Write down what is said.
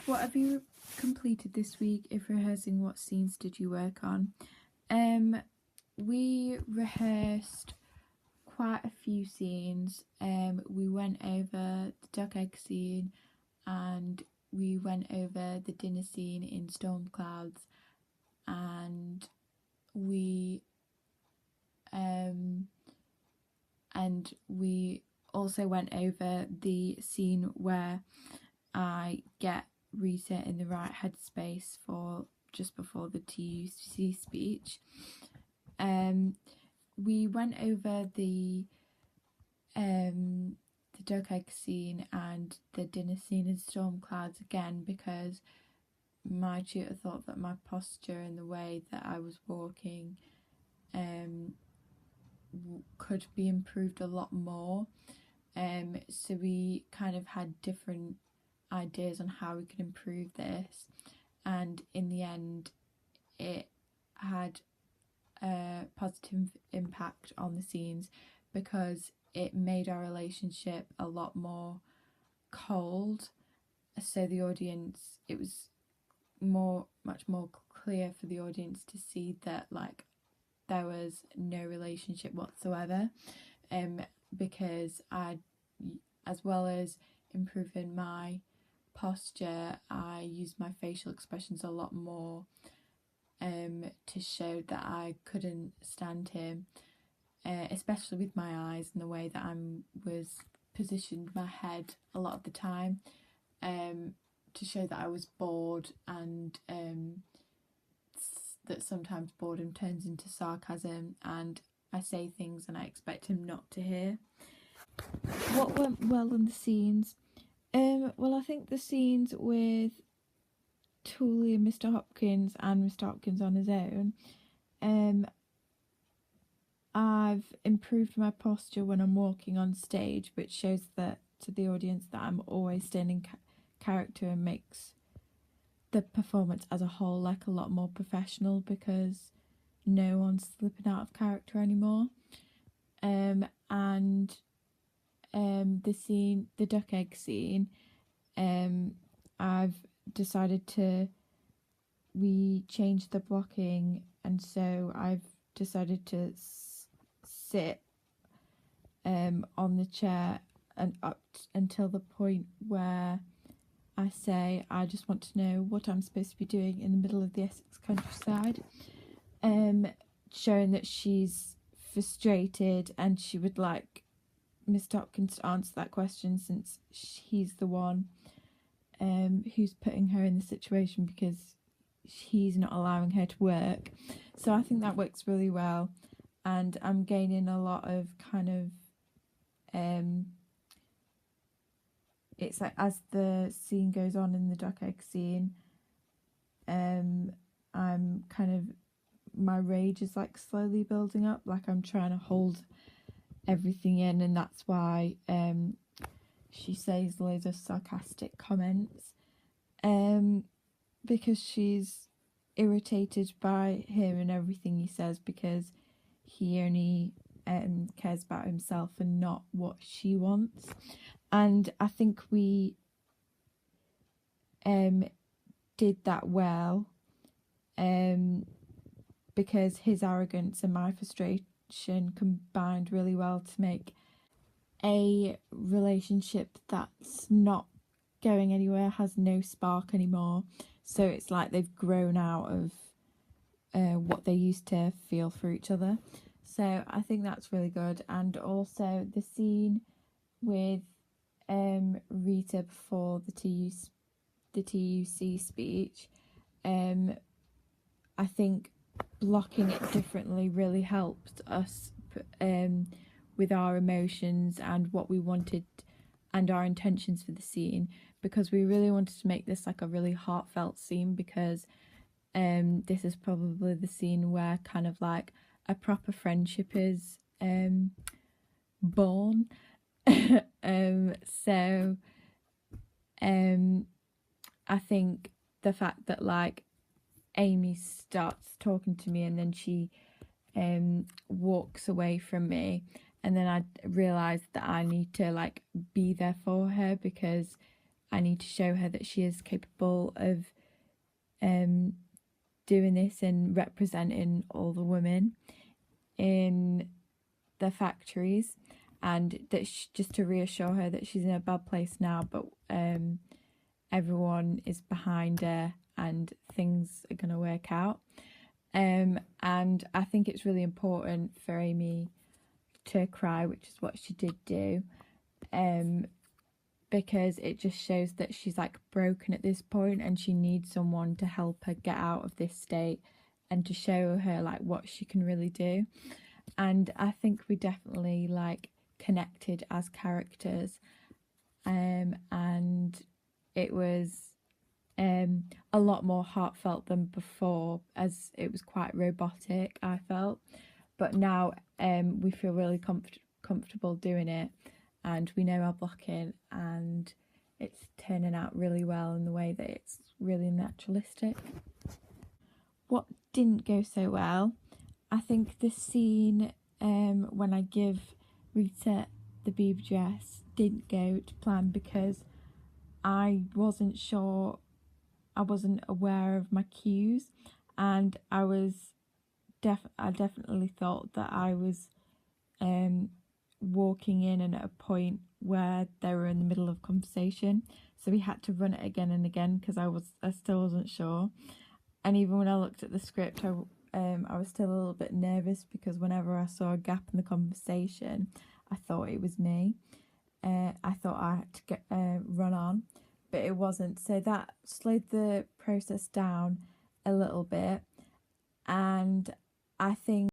what have you completed this week? If rehearsing, what scenes did you work on? We rehearsed quite a few scenes. We went over the duck egg scene and we went over the dinner scene in Storm Clouds, and we also went over the scene where I get Rita in the right headspace for just before the TUC speech. We went over the duck egg scene and the dinner scene in Storm Clouds again because my tutor thought that my posture and the way that I was walking could be improved a lot more. So we kind of had different ideas on how we could improve this, and in the end it had a positive impact on the scenes because it made our relationship a lot more cold, so the audience, it was much more clear for the audience to see that like there was no relationship whatsoever, because I, as well as improving my posture, I used my facial expressions a lot more to show that I couldn't stand him, especially with my eyes and the way that I was positioned my head a lot of the time, to show that I was bored, and that sometimes boredom turns into sarcasm and I say things and I expect him not to hear. What went well in the scenes? Well, I think the scenes with Tooley and Mr. Hopkins and Mr. Hopkins on his own, I've improved my posture when I'm walking on stage, which shows that to the audience that I'm always staying in character and makes the performance as a whole like a lot more professional because no one's slipping out of character anymore. The duck egg scene, I've decided we changed the blocking, and so I've decided to sit on the chair and up until the point where I say I just want to know what I'm supposed to be doing in the middle of the Essex countryside, showing that she's frustrated and she would like Mr. Hopkins to answer that question since he's the one who's putting her in the situation because he's not allowing her to work. So I think that works really well, and I'm gaining a lot of kind of it's like as the scene goes on in the duck egg scene, I'm kind of, my rage is like slowly building up, like I'm trying to hold everything in, and that's why she says loads of sarcastic comments, because she's irritated by him and everything he says because he only cares about himself and not what she wants. And I think we did that well, because his arrogance and my frustration combined really well to make a relationship that's not going anywhere, has no spark anymore. So it's like they've grown out of what they used to feel for each other. So I think that's really good. And also the scene with Rita before the TUC speech, I think blocking it differently really helped us with our emotions and what we wanted and our intentions for the scene, because we really wanted to make this like a really heartfelt scene, because this is probably the scene where kind of like a proper friendship is born. So I think the fact that like Amy starts talking to me and then she walks away from me, and then I realised that I need to like be there for her because I need to show her that she is capable of doing this and representing all the women in the factories, and that just to reassure her that she's in a bad place now, but everyone is behind her and things are going to work out. And I think it's really important for Amy to cry, which is what she did do, because it just shows that she's like broken at this point and she needs someone to help her get out of this state and to show her like what she can really do. And I think we definitely like connected as characters, and it was a lot more heartfelt than before, as it was quite robotic, I felt. But now we feel really comfortable doing it, and we know our blocking, and it's turning out really well in the way that it's really naturalistic. What didn't go so well, I think the scene when I give Rita the beaver dress didn't go to plan, because I wasn't sure, I wasn't aware of my cues, and I definitely thought that I was walking in and at a point where they were in the middle of conversation, so we had to run it again and again because I still wasn't sure. And even when I looked at the script, I was still a little bit nervous, because whenever I saw a gap in the conversation, I thought it was me. I thought I had to get run on, but it wasn't. So that slowed the process down a little bit, and I think